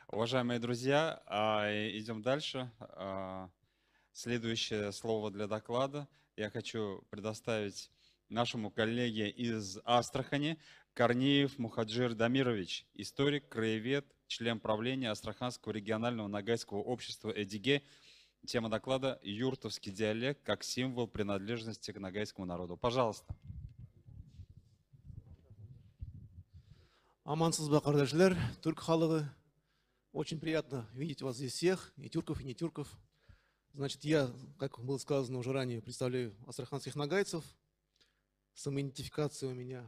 Уважаемые друзья, идем дальше. Следующее слово для доклада я хочу предоставить нашему коллеге из Астрахани, Корнеев Мухаджир Дамирович, историк, краевед, член правления Астраханского регионального ногайского общества «Эдиге». Тема доклада «Юртовский диалект как символ принадлежности к ногайскому народу». Пожалуйста. Амансыз ба, кардашылар, түрк халығы. Очень приятно видеть вас здесь всех, и тюрков, и не тюрков. Значит, я, как было сказано уже ранее, представляю астраханских нагайцев. Самоидентификация у меня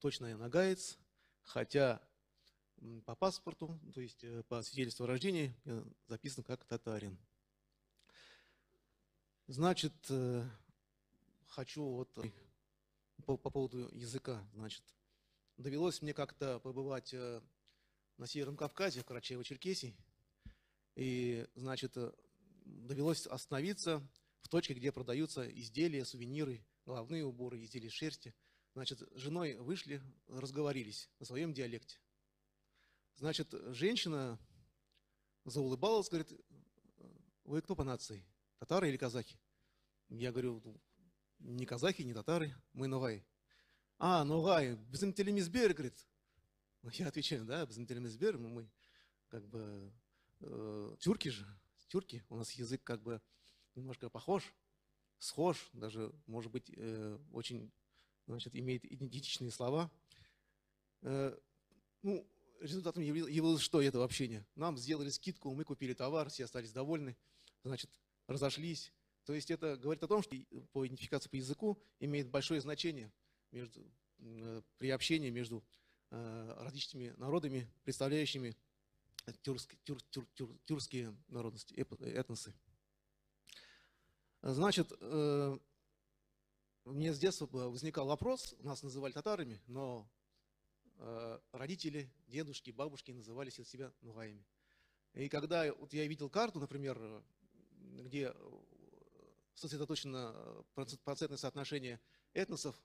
точно я нагаец, хотя по паспорту, то есть по свидетельству о рождении, я записан как татарин. Значит, хочу вот по поводу языка, значит, довелось мне как-то побывать на Северном Кавказе, в Карачаево-Черкесии, и, значит, довелось остановиться в точке, где продаются изделия, сувениры, головные уборы, изделия из шерсти. Значит, с женой вышли, разговорились на своем диалекте. Значит, женщина заулыбалась, говорит: вы кто по нации, татары или казахи? Я говорю: не казахи, не татары, мы ногаи. А, ногаи, bizim telimiz bir, говорит. Я отвечаю: да, bizim telimiz bir, мы как бы тюрки же, тюрки, у нас язык как бы немножко похож, схож, даже, может быть, очень, значит, имеет идентичные слова. Ну, результатом явилось что это общение? Нам сделали скидку, мы купили товар, все остались довольны, значит, разошлись. То есть это говорит о том, что по идентификации по языку имеет большое значение при общении между различными народами, представляющими тюркские народности, этносы. Значит, мне с детства возникал вопрос, нас называли татарами, но родители, дедушки, бабушки называли себя нугаями. И когда вот я видел карту, например, где сосредоточено процентное соотношение этносов,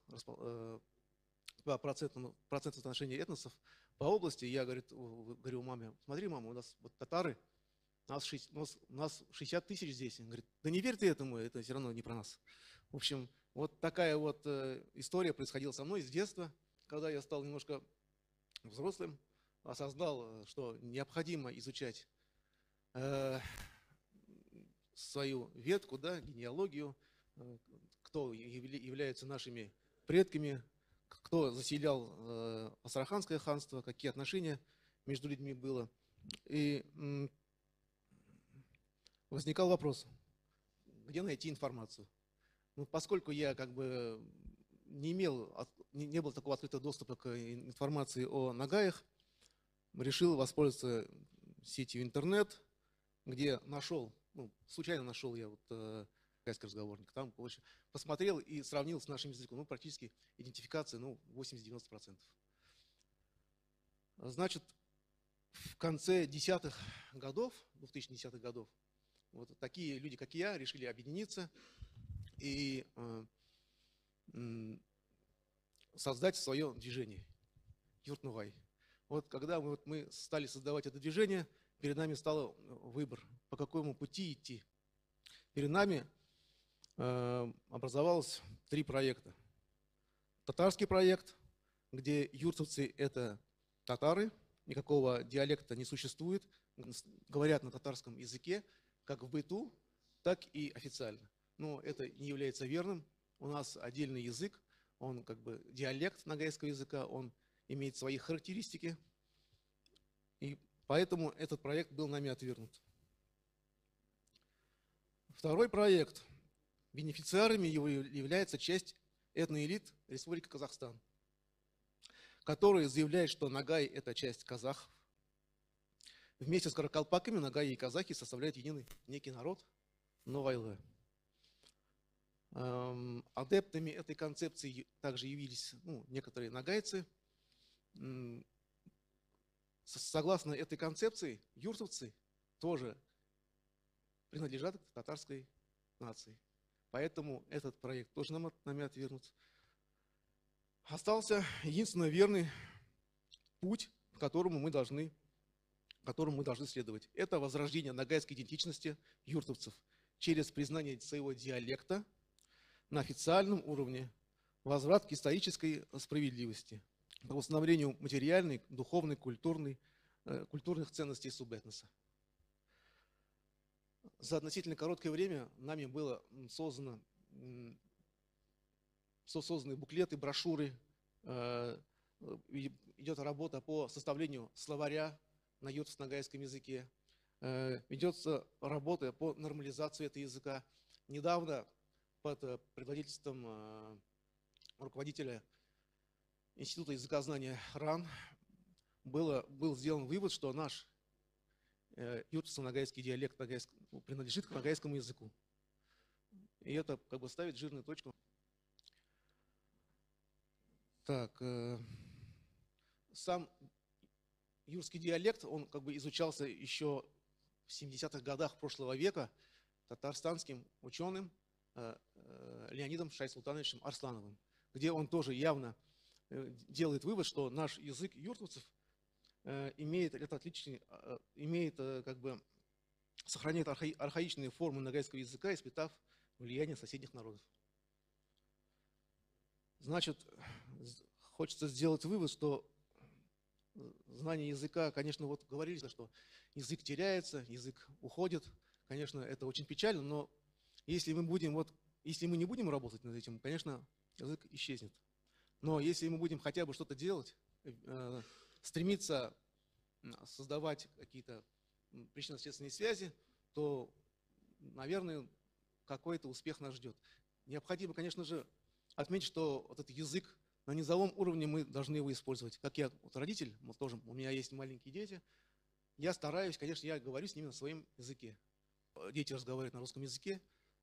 процентное соотношение этносов по области, я говорю маме: смотри, мама, у нас вот татары, у нас 60 тысяч здесь. Он говорит: да не верь ты этому, это все равно не про нас. В общем, вот такая вот история происходила со мной с детства. Когда я стал немножко взрослым, осознал, что необходимо изучать свою ветку, да, генеалогию, кто являются нашими предками, кто заселял Астраханское ханство, какие отношения между людьми было. И возникал вопрос, где найти информацию. Ну, поскольку я как бы не было такого открытого доступа к информации о нагаях, решил воспользоваться сетью интернет, где нашел, случайно нашел я вот ногайский разговорник, там посмотрел и сравнил с нашим языком, практически идентификация, 80-90%. Значит, в конце 2010-х годов, вот такие люди, как я, решили объединиться и создать свое движение Юрт-Нугай. Вот когда мы стали создавать это движение, перед нами стал выбор, по какому пути идти. Перед нами образовалось 3 проекта. Татарский проект, где юртовцы – это татары, никакого диалекта не существует, говорят на татарском языке, как в быту, так и официально. Но это не является верным. У нас отдельный язык, он как бы диалект ногайского языка, он имеет свои характеристики. И поэтому этот проект был нами отвергнут. Второй проект. Бенефициарами его является часть этноэлит Республики Казахстан, который заявляет, что ногай – это часть казахов. Вместе с каракалпаками нагаи и казахи составляют единый некий народ Ноғайлы. Адептами этой концепции также явились некоторые нагайцы. Согласно этой концепции, юртовцы тоже принадлежат к татарской нации. Поэтому этот проект тоже нами отвергнут. Остался единственно верный путь, по которому мы должны которому мы должны следовать. Это возрождение ногайской идентичности юртовцев через признание своего диалекта на официальном уровне, возврат к исторической справедливости, по восстановлению материальной, духовной, культурных ценностей субэтноса. За относительно короткое время нами было созданы буклеты, брошюры, идет работа по составлению словаря на юртовско-ногайском языке, ведется работа по нормализации этого языка. Недавно под предводительством руководителя Института языкознания РАН был сделан вывод, что наш юртовско-ногайский диалект принадлежит к ногайскому языку. И это как бы ставит жирную точку. Так, сам юрский диалект, он как бы изучался еще в 70-х годах прошлого века татарстанским ученым Леонидом Шайсултановичем Арслановым, где он тоже явно делает вывод, что наш язык юртовцев сохраняет архаичные формы ногайского языка, испытав влияние соседних народов. Значит, хочется сделать вывод, что знание языка, конечно, вот говорили, что язык теряется, язык уходит. Конечно, это очень печально, но если мы не будем работать над этим, конечно, язык исчезнет. Но если мы будем хотя бы что-то делать, стремиться создавать какие-то причинно-следственные связи, то, наверное, какой-то успех нас ждет. Необходимо, конечно же, отметить, что вот этот язык на низовом уровне мы должны его использовать. Как я, вот родитель, вот тоже, у меня есть маленькие дети, я стараюсь, конечно, я говорю с ними на своем языке. Дети разговаривают на русском языке,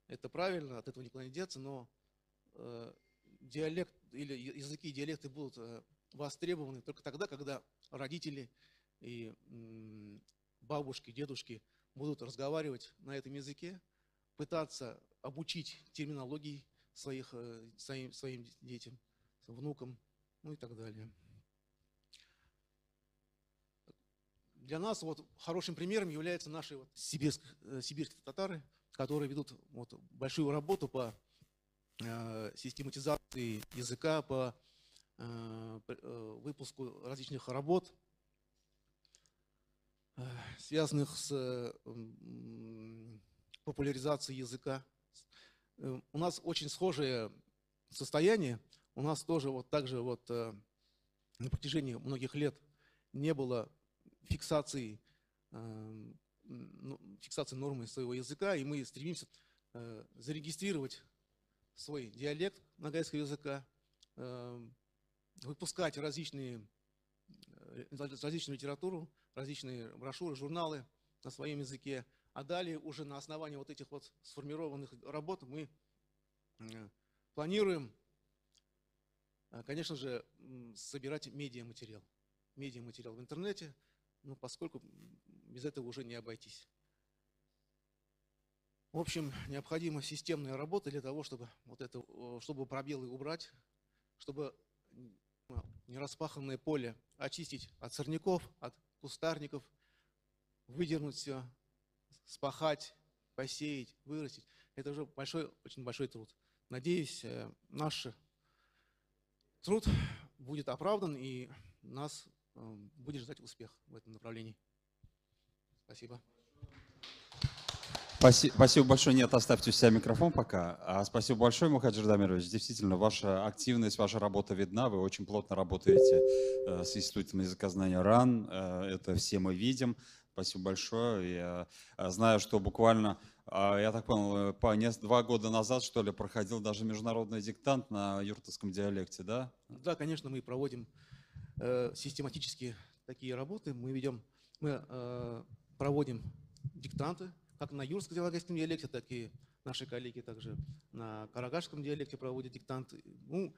это правильно, от этого никуда не деться, но диалект или языки и диалекты будут востребованы только тогда, когда родители и бабушки, дедушки будут разговаривать на этом языке, пытаться обучить терминологии своим детям, внукам, ну и так далее. Для нас вот хорошим примером являются наши вот сибирские татары, которые ведут вот большую работу по систематизации языка, по выпуску различных работ, связанных с популяризацией языка. У нас очень схожее состояние. У нас тоже вот так же вот на протяжении многих лет не было фиксации нормы своего языка, и мы стремимся зарегистрировать свой диалект ногайского языка, выпускать различную литературу, различные брошюры, журналы на своем языке, а далее уже на основании вот этих вот сформированных работ мы планируем, конечно же, собирать медиаматериал в интернете, но поскольку без этого уже не обойтись. В общем, необходима системная работа для того, чтобы пробелы убрать, чтобы нераспаханное поле очистить от сорняков, от кустарников, выдернуть все, спахать, посеять, вырастить. Это уже очень большой труд. Надеюсь, наш труд будет оправдан, и нас будет ждать успех в этом направлении. Спасибо. Спасибо большое. Нет, оставьте у себя микрофон пока. Спасибо большое, Мухаджир Дамирович. Действительно, ваша активность, ваша работа видна. Вы очень плотно работаете с Институтом языкознания РАН. Это все мы видим. Спасибо большое. Я знаю, что буквально, я так понял, 2 года назад, что ли, проходил даже международный диктант на юртовском диалекте, да? Да, конечно, мы проводим систематически такие работы. Мы проводим диктанты, как на юртовско-диалектском диалекте, так и наши коллеги также на карагашском диалекте проводят диктанты. Ну,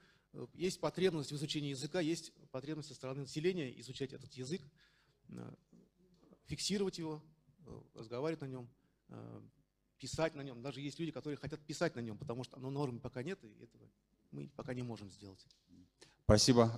есть потребность в изучении языка, есть потребность со стороны населения изучать этот язык, фиксировать его, разговаривать на нем, писать на нем. Даже есть люди, которые хотят писать на нем, потому что нормы пока нет, и этого мы пока не можем сделать. Спасибо.